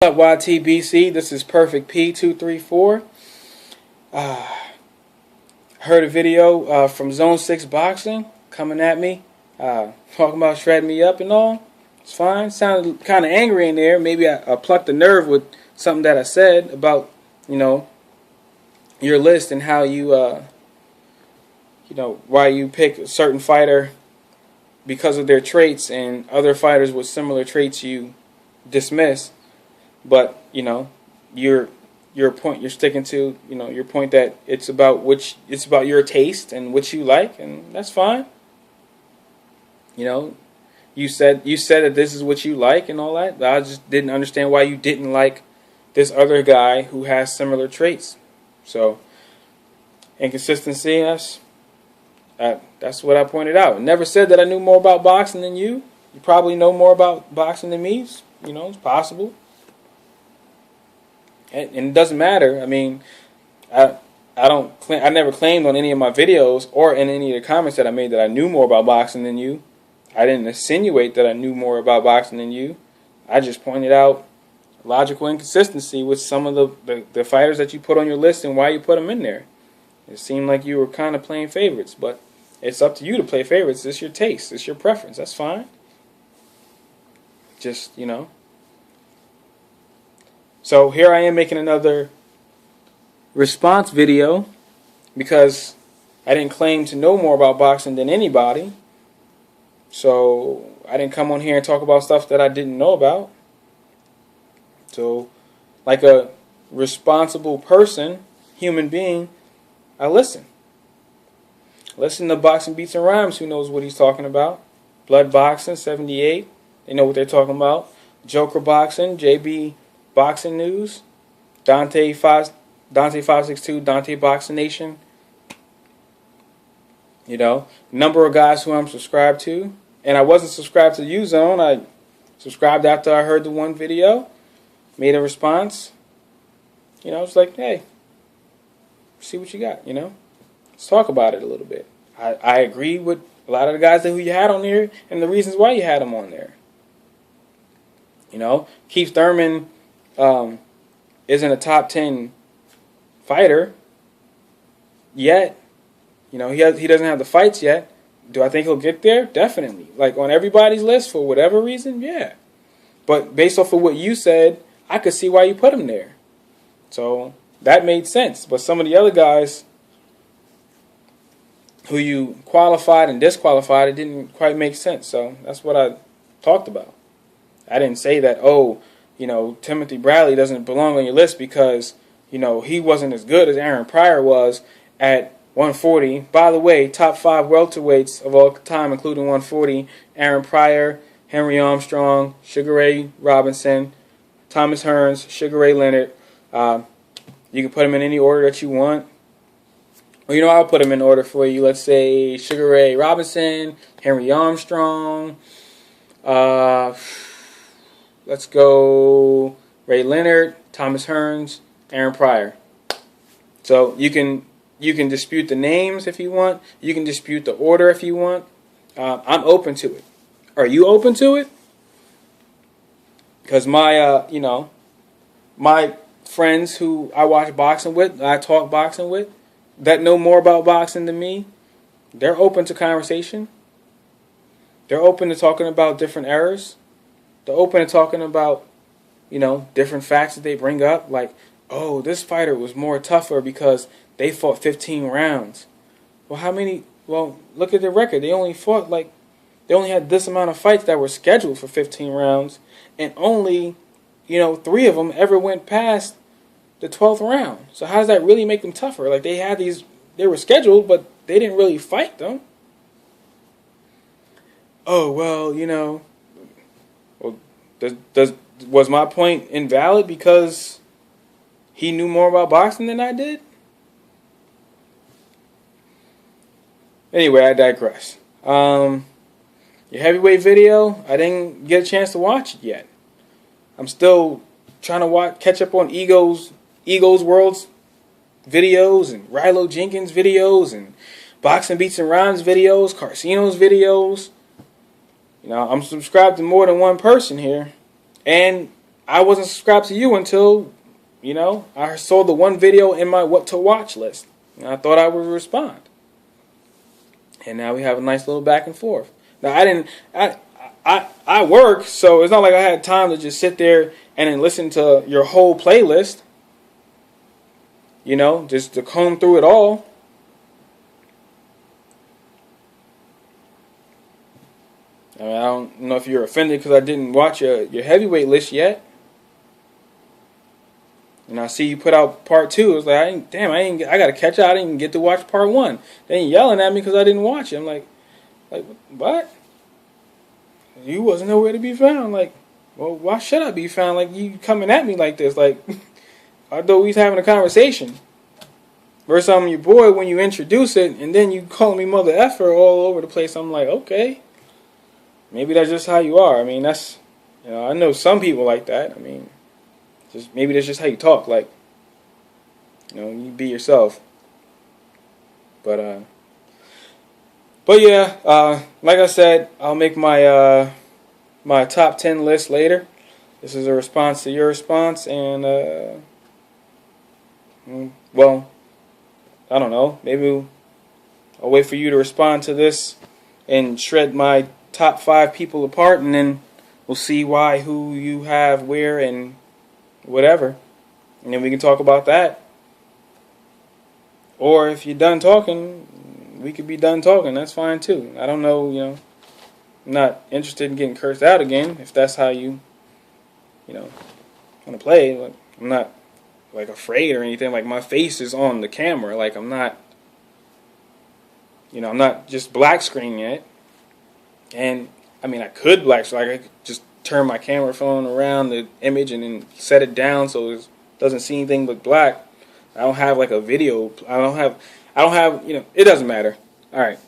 Up YTBC, this is Perfect P234. Heard a video from Zone 6 Boxing coming at me, talking about shredding me up and all. It's fine. Sounded kind of angry in there. Maybe I plucked a nerve with something that I said about, your list and how you, why you pick a certain fighter because of their traits and other fighters with similar traits you dismiss. But your point, you're sticking to your point that it's about your taste and what you like, and that's fine. You said that this is what you like and all that. But I just didn't understand why you didn't like this other guy who has similar traits. So inconsistency, that's what I pointed out. Never said that I knew more about boxing than you. You probably know more about boxing than me. It's possible. And it doesn't matter. I mean, I never claimed on any of my videos or in any of the comments that I made that I knew more about boxing than you. I didn't insinuate that I knew more about boxing than you. I just pointed out logical inconsistency with some of the fighters that you put on your list and why you put them in there. It seemed like you were kind of playing favorites, but it's up to you to play favorites. It's your taste. It's your preference. That's fine. Just, So here I am making another response video because I didn't claim to know more about boxing than anybody. So I didn't come on here and talk about stuff that I didn't know about. So like a responsible person, human being, I listen. Listen to Boxing Beats and Rhymes, who knows what he's talking about. Blood Boxing, 78. They know what they're talking about. Joker Boxing, JB Boxing News, Dante 562, Dante Boxing Nation. Number of guys who I'm subscribed to. And I wasn't subscribed to U-Zone. I subscribed after I heard the one video, made a response. It's like, hey, see what you got, Let's talk about it a little bit. I agree with a lot of the guys who you had on there and the reasons why you had them on there. Keith Thurman isn't a top 10 fighter yet. He doesn't have the fights yet. Do I think he'll get there? Definitely. Like on everybody's list for whatever reason, yeah. But based off of what you said, I could see why you put him there. So that made sense. But some of the other guys who you qualified and disqualified, it didn't quite make sense. So that's what I talked about. I didn't say that, Timothy Bradley doesn't belong on your list because, he wasn't as good as Aaron Pryor was at 140. By the way, top 5 welterweights of all time, including 140, Aaron Pryor, Henry Armstrong, Sugar Ray Robinson, Thomas Hearns, Sugar Ray Leonard. You can put them in any order that you want. Or, I'll put them in order for you. Let's say Sugar Ray Robinson, Henry Armstrong. Let's go Ray Leonard, Thomas Hearns, Aaron Pryor. So you can dispute the names if you want. You can dispute the order if you want. I'm open to it. Are you open to it? Because my friends who I watch boxing with, I talk boxing with, that know more about boxing than me, they're open to conversation. They're open to talking about different errors. They're open to talking about, different facts that they bring up. Like, oh, this fighter was more tougher because they fought 15 rounds. Well, look at their record. They only had this amount of fights that were scheduled for 15 rounds. And only, 3 of them ever went past the 12th round. So how does that really make them tougher? Like, they were scheduled, but they didn't really fight them. Oh, well, was my point invalid because he knew more about boxing than I did? Anyway, I digress. Your heavyweight video, I didn't get a chance to watch it yet. I'm still trying to catch up on Ego's World's videos and Rilo Jenkins videos and Boxing Beats and Rhymes videos, Carcino's videos. I'm subscribed to more than one person here. And I wasn't subscribed to you until, I saw the one video in my what to watch list. And I thought I would respond. And now we have a nice little back and forth. Now I work, so it's not like I had time to just sit there and then listen to your whole playlist. Just to comb through it all. I mean, I don't know if you're offended because I didn't watch your heavyweight list yet. And I see you put out part 2. It's like, I gotta catch up. I didn't even get to watch part 1. They ain't yelling at me because I didn't watch it. I'm like, what? You wasn't nowhere to be found. Like, well, why should I be found? Like, you coming at me like this? Like, I thought we was having a conversation. Versus I'm your boy when you introduce it, and then you call me mother effer all over the place. I'm like, okay, maybe that's just how you are. I mean, that's, I know some people like that. I mean, maybe that's just how you talk. Like, you be yourself. But yeah, like I said, I'll make my my top 10 list later. This is a response to your response, and well, I don't know. Maybe I'll wait for you to respond to this and shred my top 5 people apart, and then we'll see who you have where and whatever, and then we can talk about that. Or if you're done talking, we could be done talking. That's fine too. I don't know. I'm not interested in getting cursed out again. If that's how you want to play. Like, I'm not like afraid or anything. Like, my face is on the camera. Like, I'm not. I'm not just black screening it. And I mean, I could black screen. Like, I could just turn my camera phone around the image and then set it down so it doesn't see anything but black. I don't have like a video. I don't have. It doesn't matter. All right.